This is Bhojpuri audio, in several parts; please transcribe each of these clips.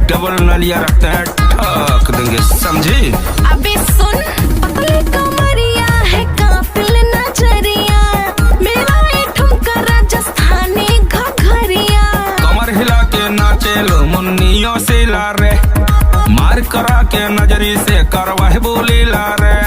डबल नलिया रखते हैं, ठोक देंगे, समझी? अबे सुन, पतले कमरिया है कातिल नजरिया, मेरा ये ठुमका राजस्थानी घघरिया। कमर हिला के नाचे लो मुन्नियों से ला रे, मार करा के नजरी से करवाह बोली ला रे।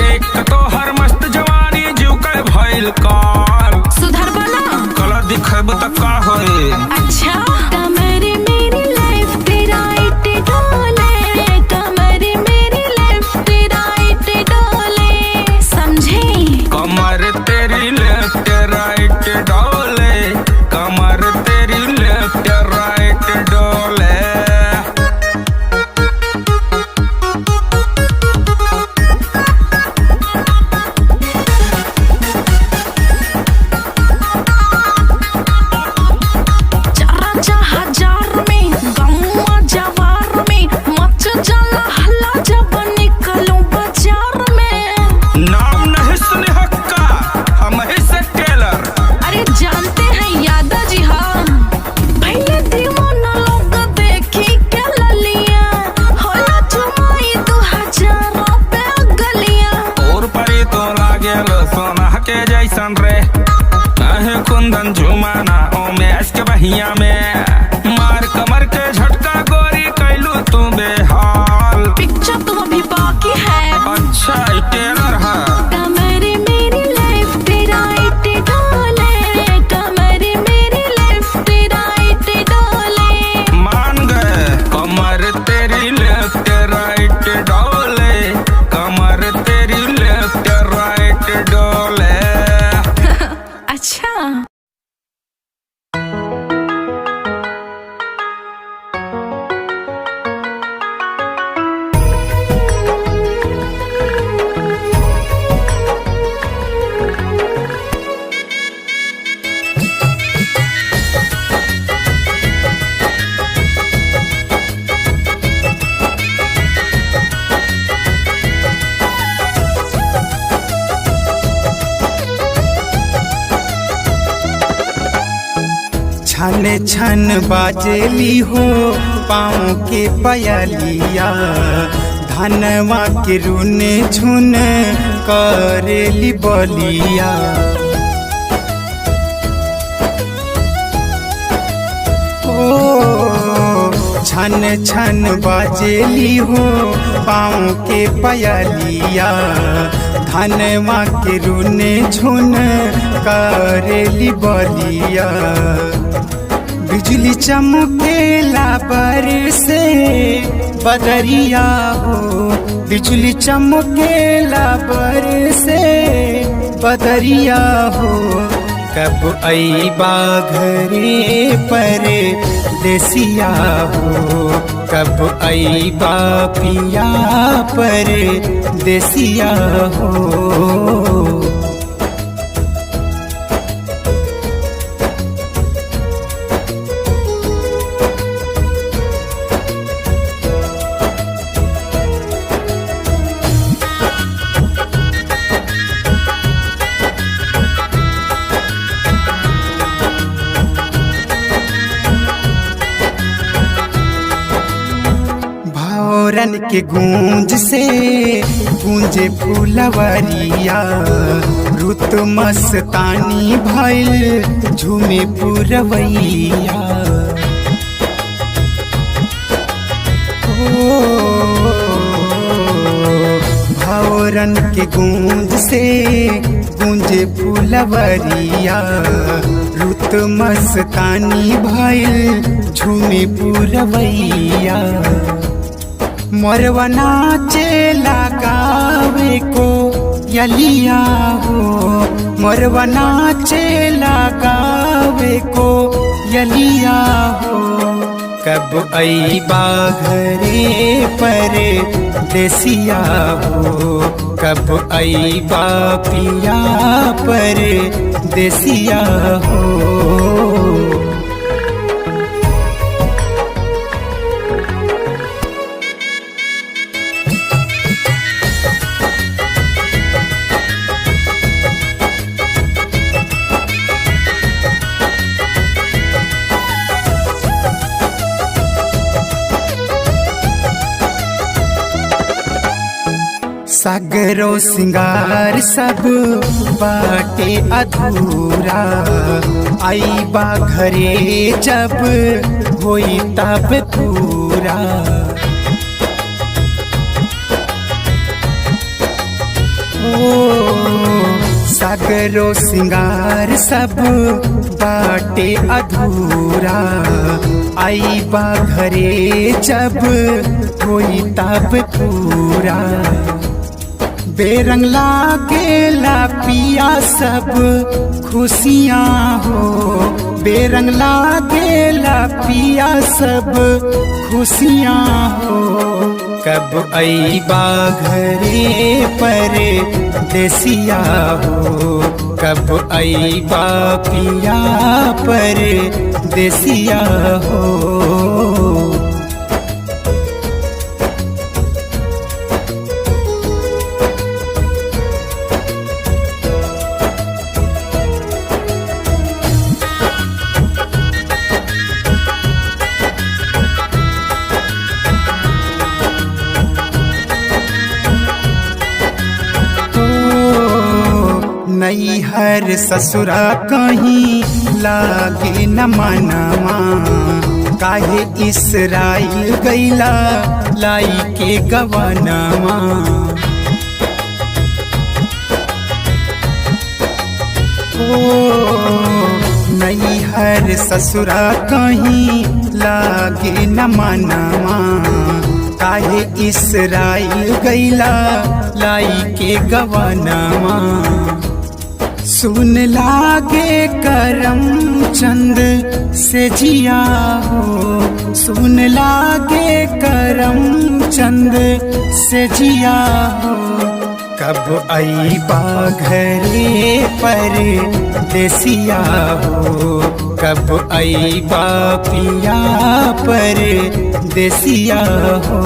देख तो हर मस्त जवानी जीव के भइल काल, सुधर बना कला दिखेब त का होई? अच्छा कमर मेरी लेफ्ट राइट डोले, कमर मेरी लेफ्ट राइट डोले, समझे? कमर तेरी लेफ्ट राइट डोले, कमर तेरी लेफ्ट राइट डोले। जैसन रे कहे कुंदन झुमाना ओ मैच के बहिया में, मार कमर के झटका गोरी कैलू तू बेहाल। पिक्चर तो अभी बाकी है। अच्छा टेलर है। कमर मेरी लेफ्ट राइट डोले, कमर मेरी लेफ्ट राइट डोले। मान गए, कमर तेरी लेफ्ट राइट डोले, कमर तेरी लेफ्ट राइट डोले। अच्छा छन छन बाजेली हो पाँव के पयलिया, धनवा के रूने झुन करेली बलिया। ओ छन छन बाजेली हो पाँव के पयलिया, धनवा के रूने झुन करेली बलिया। बिजली चमकेला बरसे बदरिया हो, बिजली चमकेला बरसे बदरिया हो। कब अइबा घरे पर देसिया हो, कब अइबा पिया पर देसिया हो। भौरन के गूंज से गूंजे फूलवरिया, रुत मस्तानी भइल झूमे पुरवैया। भौरन के गूंज से गूंजे फूलवरिया, रुत मस्तानी भइल झूमे पुरवैया। मोरवा नाचे लगावे को यलिया हो, मोरवा नाचे लगावे को यलिया हो। कब अइबा घरे पर देसिया हो, कब अइबा पिया पर देसिया हो। सागरो सिंगार सब बाटे अधूरा, आई बा घरे जब होई तब पूरा। सागरो सिंगार सब बाटे अधूरा, आई बा घरे जब होई तब पूरा। बेरंग लागेला पिया सब खुशियाँ हो, बेरंग लागेला पिया सब खुशियाँ हो। कब आईबा घरे पर देसिया हो, कब आईबा पिया पर देसिया हो। नैहर ससुरा कहीं लागे न मनवा, काहे इसराइल गैला लाई के गवनवा। नैहर ससुरा कहीं लागे न मनवा, काहे इसराइल गैला लाई के गवनवा। सुन लागे करम चंद से जिया हो, सुन लागे करम चंद से जिया हो। कब आईबा घरे पर देसिया हो, कब आईबा पिया पर देसिया हो।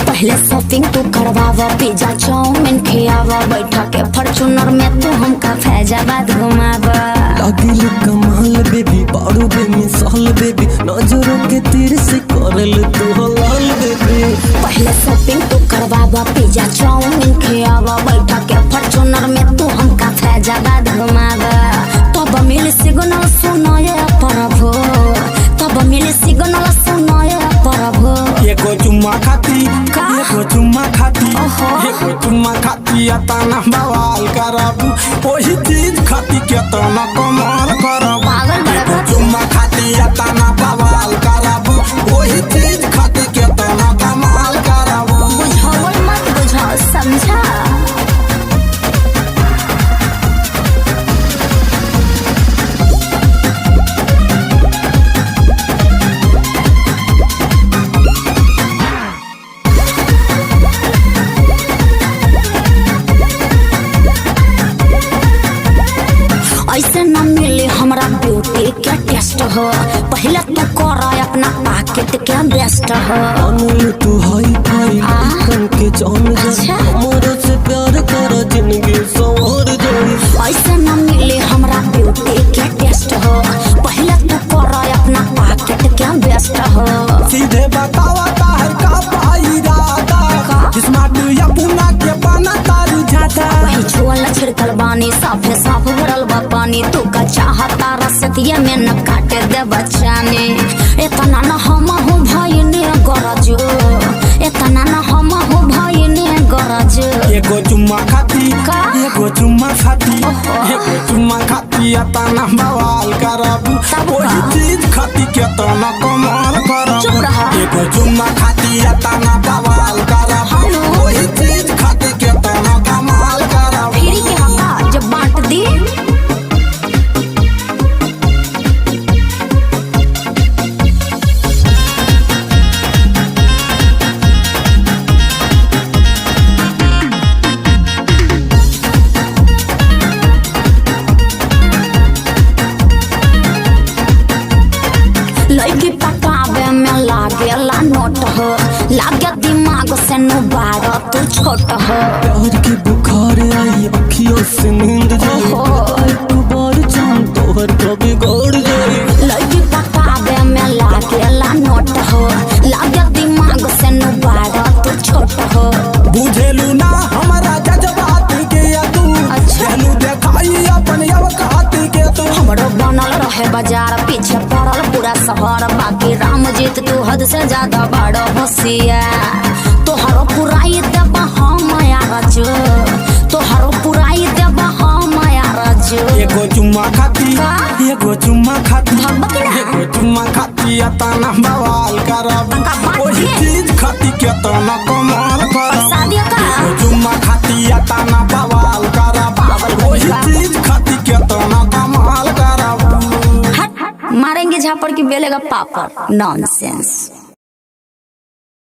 पहले शॉपिंग तू करवावा, पिज्जा चाउमीन खियावा, बैठा के फॉर्च्यूनर में तू हमका फैजाबाद घुमावा। लागिल कमाल बेबी, बारू बेमिसाल बेबी, नजरों के तीर से करल तू हलाल बेबी। पहले शॉपिंग तू करवावा, पिज्जा चाउमीन खियावा, बैठा के फॉर्च्यूनर में तू हमका फैजाबाद घुमावा। तब मिल सिग्नल सुनाए प्रभु, तब मिल सिग्नल सुनाए प्रभु। एको चुम्मा खाती, एको चुम्मा खाती, एको चुम्मा खाती अतना बवाल करबू, ओही चीज खाती केतना कमाल करबू। एको चुम्मा खाती अतना बवाल करबू, ओही चीज खाती केतना कमाल करबू। बुझावल मत बुझाओ, समझा। ऐसे न मिले हमरा ब्यूटी के टेस्ट हो, पहले तू कर अपना पाकेट के बेस्ट हो। अनूल तू हाई फाई कन के जान जा, मोरे से प्यार कर जिंदगी संवर जाई। ऐसे न मिले हमरा ब्यूटी के टेस्ट हो, पहले तू कर अपना पाकेट के बेस्ट हो। सीधे बतावा ताहर का पाई राता, स्मार्ट या पुना के पाना तारू जाता। वही छुअल छिड़कल बानी, साफे साफ भरल बा पानी। तू का चाहता रसतिया में न काटे दे बच्चाने। इतना न हम हो भाई ने गरज, इतना न हम हो भाई ने गरज। एको चुम्मा खाती, का? एको चुम्मा खाती, एको चुम्मा खाती अतना बवाल करबू, ओही चीज खाती केतना कमाल करबू। चुप रहा। एको चुम्मा खाती अतना बवाल करबू, ओही चीज खाती केतना कमाल करबू। फिर के हका जब बांट दी। खोट हो। प्यार के बुखार आई अखियों से नींद जाए, एक बार जान तोहर कभी गौर जाए। लड़की पटावे में लागेला नोट हो, लागे दिमाग से नुबारा तू छोट हो। बुझेलू ना हमारा जज्बात के तू, चलू देखाई अपन औकात के तू। हमरो बनल रहे बाजार, पीछे पड़ल पूरा शहर, बाकी रामजीत तू हद से ज्यादा बड़ होशियार। तोहरो पुराई देबा हम यार जो, तोहरो पुराई देबा हम यार जो। एगो चुम्मा खाती, एगो चुम्मा खाती, भगवती ना। एगो चुम्मा खाती तना बवाल करब, वही चीज खाती के तना कमाल करब। शादी का एगो चुम्मा खाती तना बवाल करब, वही चीज खाती के तना कमाल करब। मारेंगे झापड़ की बेलेगा पापड़। नॉनसेंस।